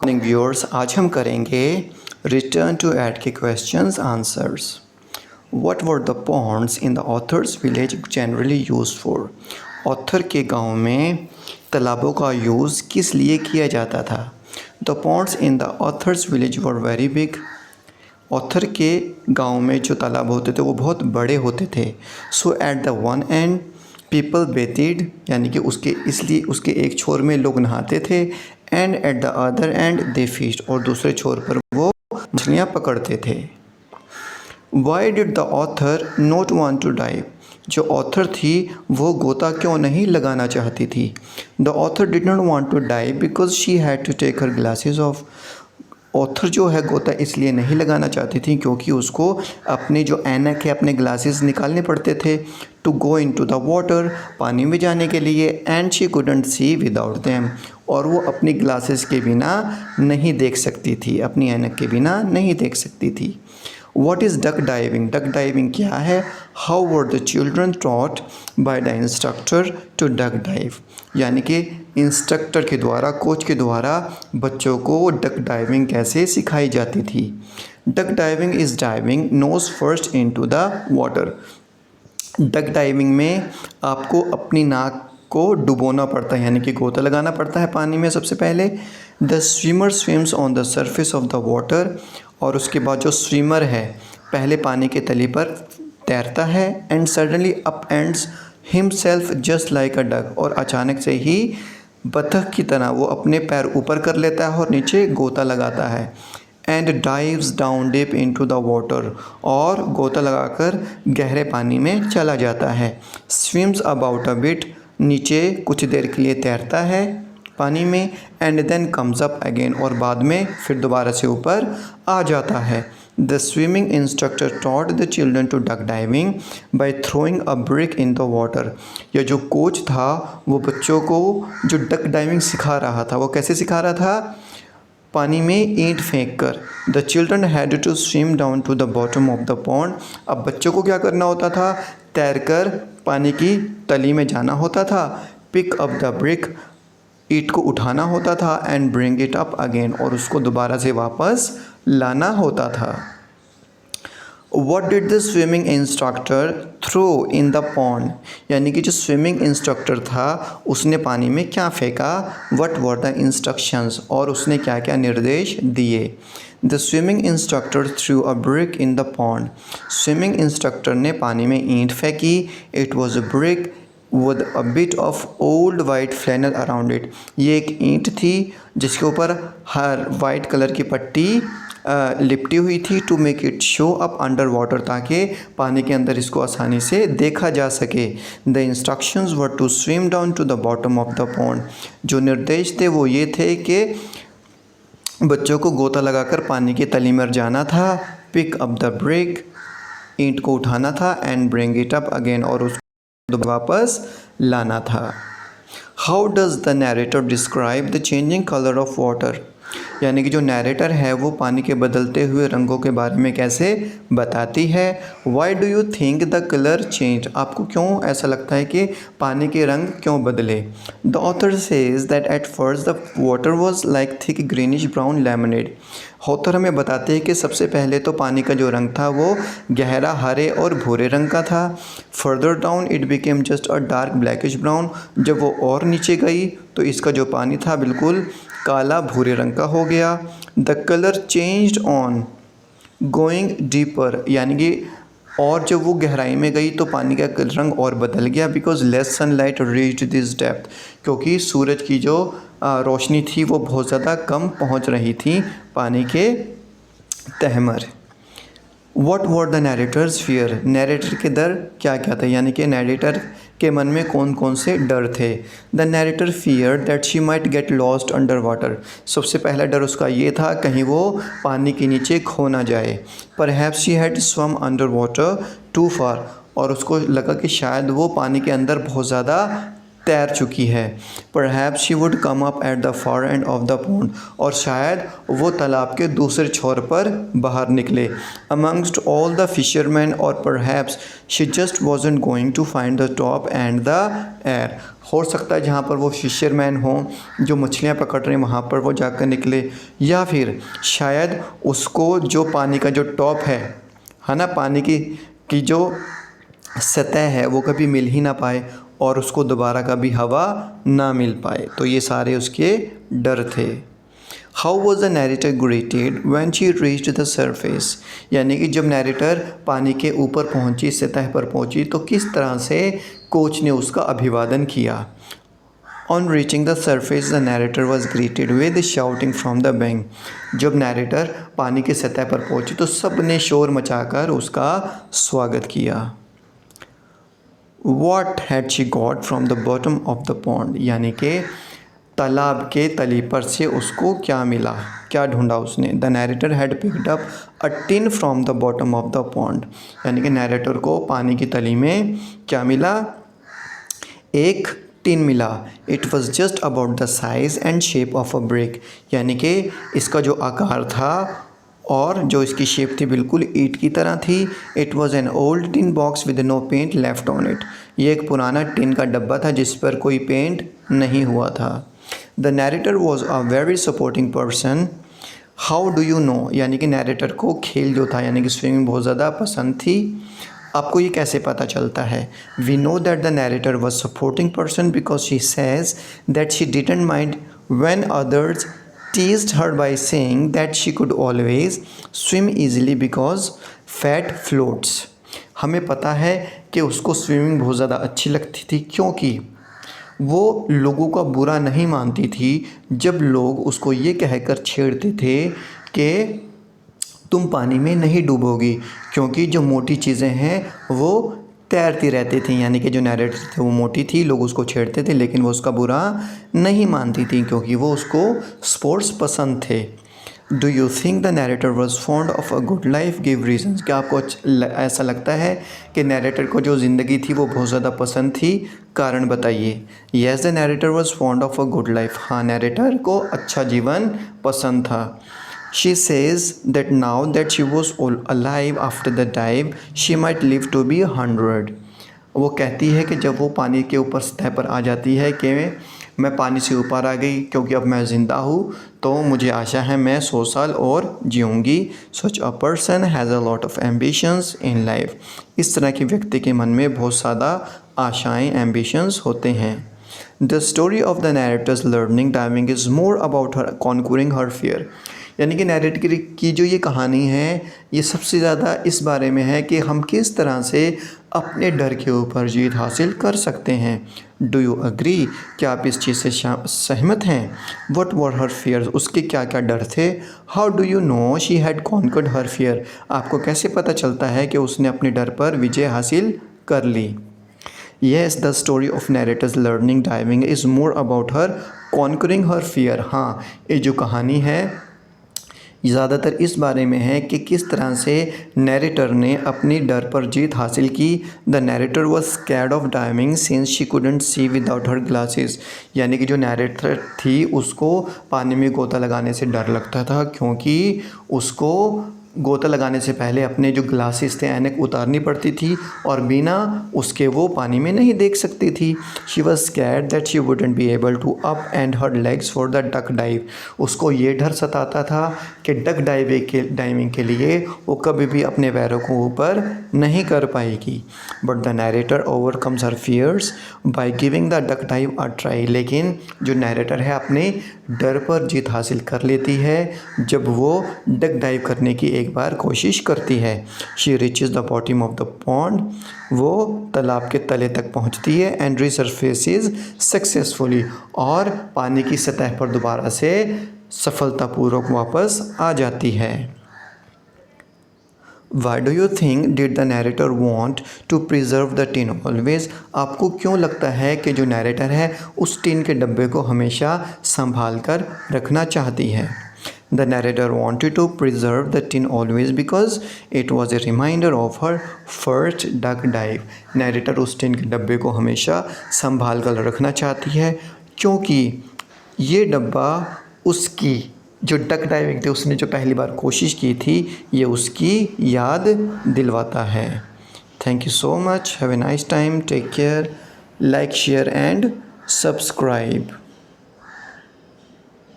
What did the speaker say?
Morning viewers, आज हम करेंगे रिटर्न टू ऐड के questions answers. What were the ponds in the author's village generally used for? Author के गांव में तालाबों का यूज़ किस लिए किया जाता था? The ponds in the author's village were very big. Author के गांव में जो तालाब होते थे वो बहुत बड़े होते थे। So at the one end people bathed, यानी कि उसके एक छोर में लोग नहाते थे। And at the other end they fished, और दूसरे छोर पर वो मछलियाँ पकड़ते थे। Why did the author not want to dive? जो ऑथर थी वो गोता क्यों नहीं लगाना चाहती थी? The author did not want to dive because she had to take her glasses off. Author जो है गोता इसलिए नहीं लगाना चाहती थी क्योंकि उसको अपने जो ऐनक है, अपने ग्लासेस निकालने पड़ते थे to go in to the water, पानी में जाने के लिए। And she couldn't see without them, और वो अपनी ग्लासेस के बिना नहीं देख सकती थी, अपनी ऐनक के बिना नहीं देख सकती थी। What is duck diving? Duck diving क्या है? How were the children taught by the instructor to duck dive? यानी कि इंस्ट्रक्टर के द्वारा, कोच के द्वारा बच्चों को डक डाइविंग कैसे सिखाई जाती थी? Duck diving is diving nose first into the water. Duck diving में आपको अपनी नाक को डुबोना पड़ता है, यानी कि गोता लगाना पड़ता है पानी में सबसे पहले। The swimmer swims on the surface of the water, और उसके बाद जो स्विमर है पहले पानी के तली पर तैरता है। And suddenly up ends himself just like a duck, और अचानक से ही बतख की तरह वो अपने पैर ऊपर कर लेता है और नीचे गोता लगाता है। And dives down deep into the water, और गोता लगाकर गहरे पानी में चला जाता है। स्विम्स अबाउट अ बिट, नीचे कुछ देर के लिए तैरता है पानी में। And then comes up again, और बाद में फिर दोबारा से ऊपर आ जाता है। The swimming instructor taught the children to duck diving by throwing a brick in the water. यह जो कोच था वो बच्चों को जो डक डाइविंग सिखा रहा था, वो कैसे सिखा रहा था? पानी में ईंट फेंक कर। The children had to swim down to the bottom of the pond. अब बच्चों को क्या करना होता था? तैरकर पानी की तली में जाना होता था। पिक अप द ब्रिक, ईंट को उठाना होता था। And bring it up again, और उसको दोबारा से वापस लाना होता था। What did the swimming instructor throw in the pond? यानी कि जो स्विमिंग इंस्ट्रक्टर था उसने पानी में क्या फेंका? What were the instructions? और उसने क्या क्या निर्देश दिए? The swimming instructor threw a brick in the pond. Swimming instructor ने पानी में ईंट फेंकी। It was a brick with a bit of old white flannel around it. ये एक ईंट थी जिसके ऊपर हर वाइट कलर की पट्टी लिपटी हुई थी to make it show up under water, ताकि पानी के अंदर इसको आसानी से देखा जा सके। The instructions were to swim down to the bottom of the pond. जो निर्देश थे वो ये थे कि बच्चों को गोता लगाकर पानी की तली में जाना था। पिक अप द ब्रिक, ईंट को उठाना था। And bring it up again, और उसको वापस लाना था। How does the narrator describe the changing colour of water? यानी कि जो नैरेटर है वो पानी के बदलते हुए रंगों के बारे में कैसे बताती है? Why do you think the colour change? आपको क्यों ऐसा लगता है कि पानी के रंग क्यों बदले? The author says that at first the water was like thick greenish brown lemonade. Author हमें बताते हैं कि सबसे पहले तो पानी का जो रंग था वो गहरा हरे और भूरे रंग का था। Further down it became just a dark blackish brown. जब वो और नीचे गई तो इसका जो पानी था बिल्कुल काला भूरे रंग का हो गया। The colour changed on going deeper, यानी कि और जब वो गहराई में गई तो पानी का रंग और बदल गया। Because less sunlight reached this depth, क्योंकि सूरज की जो रोशनी थी वो बहुत ज़्यादा कम पहुंच रही थी पानी के तहमर। What were the narrator's fear? Narrator के डर क्या क्या थे, यानी कि नैरेटर के मन में कौन कौन से डर थे? The narrator fear that she might get lost under water. सबसे पहला डर उसका ये था कहीं वो पानी के नीचे खो ना जाए। Perhaps she had swum under water too far, और उसको लगा कि शायद वो पानी के अंदर बहुत ज़्यादा तैर चुकी है। Perhaps she would come up at the far end of the pond, और शायद वो तालाब के दूसरे छोर पर बाहर निकले। Amongst all the fishermen, or perhaps she just wasn't going to find the top and the air. हो सकता है जहाँ पर वो फिशरमैन हों जो मछलियाँ पकड़ रहे हैं वहाँ पर वो जाकर निकले, या फिर शायद उसको जो पानी का जो टॉप है ना, पानी की जो सतह है वो कभी मिल ही ना पाए और उसको दोबारा कभी हवा ना मिल पाए। तो ये सारे उसके डर थे। How was the narrator greeted when she reached the surface, यानी कि जब नैरेटर पानी के ऊपर पहुंची, सतह पर पहुंची, तो किस तरह से कोच ने उसका अभिवादन किया। On reaching the surface the narrator was greeted with shouting from the bank. जब नैरेटर पानी के सतह पर पहुंची तो सब ने शोर मचाकर उसका स्वागत किया। What had she got from the bottom of the pond, यानी कि तालाब के तली पर से उसको क्या मिला, क्या ढूंढा उसने। The narrator had picked up a tin from the bottom of the pond, यानी कि नैरेटर को पानी की तली में क्या मिला, एक टिन मिला। It was just about the size and shape of a brick, यानी कि इसका जो आकार था और जो इसकी शेप थी बिल्कुल ईंट की तरह थी। It was an old tin box with no paint left on it, ये एक पुराना टिन का डब्बा था जिस पर कोई पेंट नहीं हुआ था। The narrator was a very supporting person. How do you no, यानी कि नैरेटर को खेल जो था यानी कि स्विमिंग बहुत ज़्यादा पसंद थी। आपको ये कैसे पता चलता है। We know that the narrator was supporting person because she says that she didn't mind when others teased her by saying that she could always swim easily because fat floats. हमें पता है कि उसको स्विमिंग बहुत ज़्यादा अच्छी लगती थी क्योंकि वो लोगों का बुरा नहीं मानती थी जब लोग उसको ये कहकर छेड़ते थे कि तुम पानी में नहीं डूबोगी, क्योंकि जो मोटी चीज़ें हैं वो तैरती रहती थी। यानी कि जो नैरेटर थे वो मोटी थी, लोग उसको छेड़ते थे लेकिन वो उसका बुरा नहीं मानती थी क्योंकि वो उसको स्पोर्ट्स पसंद थे। Do you think the narrator was fond of a good life give reasons, क्या आपको ऐसा लगता है कि नैरेटर को जो ज़िंदगी थी वो बहुत ज़्यादा पसंद थी, कारण बताइए। Yes the narrator was fond of a good life, हाँ नैरेटर को अच्छा जीवन पसंद था। She says that now that she was all alive after the dive, she might live to be 100. वो कहती है कि जब वो पानी के ऊपर सतह पर आ जाती है कि मैं पानी से ऊपर आ गई क्योंकि अब मैं ज़िंदा हूँ, तो मुझे आशा है मैं 100 साल और जीऊँगी। Such a person has a lot of ambitions in life. इस तरह के व्यक्ति के मन में बहुत ज़्यादा आशाएँ, ambitions होते हैं। The story of the narrator's learning diving is more about her conquering her fear. यानी कि नैरेटर की जो ये कहानी है ये सबसे ज़्यादा इस बारे में है कि हम किस तरह से अपने डर के ऊपर जीत हासिल कर सकते हैं। डू यू अग्री, क्या आप इस चीज़ से सहमत हैं। वट वर हर फियर्स, उसके क्या क्या डर थे। How do you know she had conquered her fear, आपको कैसे पता चलता है कि उसने अपने डर पर विजय हासिल कर ली। Yes the story of narrator's learning diving is more about her conquering her fear, हाँ ये जो कहानी है ज़्यादातर इस बारे में है कि किस तरह से नैरेटर ने अपनी डर पर जीत हासिल की। The narrator was scared of diving since she couldn't see without her glasses, यानी कि जो नैरेटर थी उसको पानी में गोता लगाने से डर लगता था क्योंकि उसको गोता लगाने से पहले अपने जो ग्लासेस थे ऐनक उतारनी पड़ती थी और बिना उसके वो पानी में नहीं देख सकती थी। She was scared that she wouldn't be able to upend her legs for the duck dive, उसको ये डर सताता था कि डक डाइविंग के लिए वो कभी भी अपने पैरों को ऊपर नहीं कर पाएगी। But the narrator overcomes her fears by giving the duck dive a try, लेकिन जो नैरेटर है अपने डर पर जीत हासिल कर लेती है जब वो डक डाइव करने की एक बार कोशिश करती है। She reaches the bottom of the pond, वो तालाब के तले तक पहुंचती है। एंड रिसर्फेसेस सक्सेसफुली, और पानी की सतह पर दोबारा से सफलतापूर्वक वापस आ जाती है। Why do you think did the narrator want to preserve the tin always? आपको क्यों लगता है कि जो नैरेटर है उस टिन के डब्बे को हमेशा संभाल कर रखना चाहती है। The narrator wanted to preserve the tin always because it was a reminder of her first duck dive. Narrator उस टिन के डब्बे को हमेशा संभाल कर रखना चाहती है क्योंकि ये डब्बा उसकी जो डक डाइविंग थी, उसने जो पहली बार कोशिश की थी, ये उसकी याद दिलवाता है. Thank you so much. Have a nice time. Take care. Like, share and subscribe.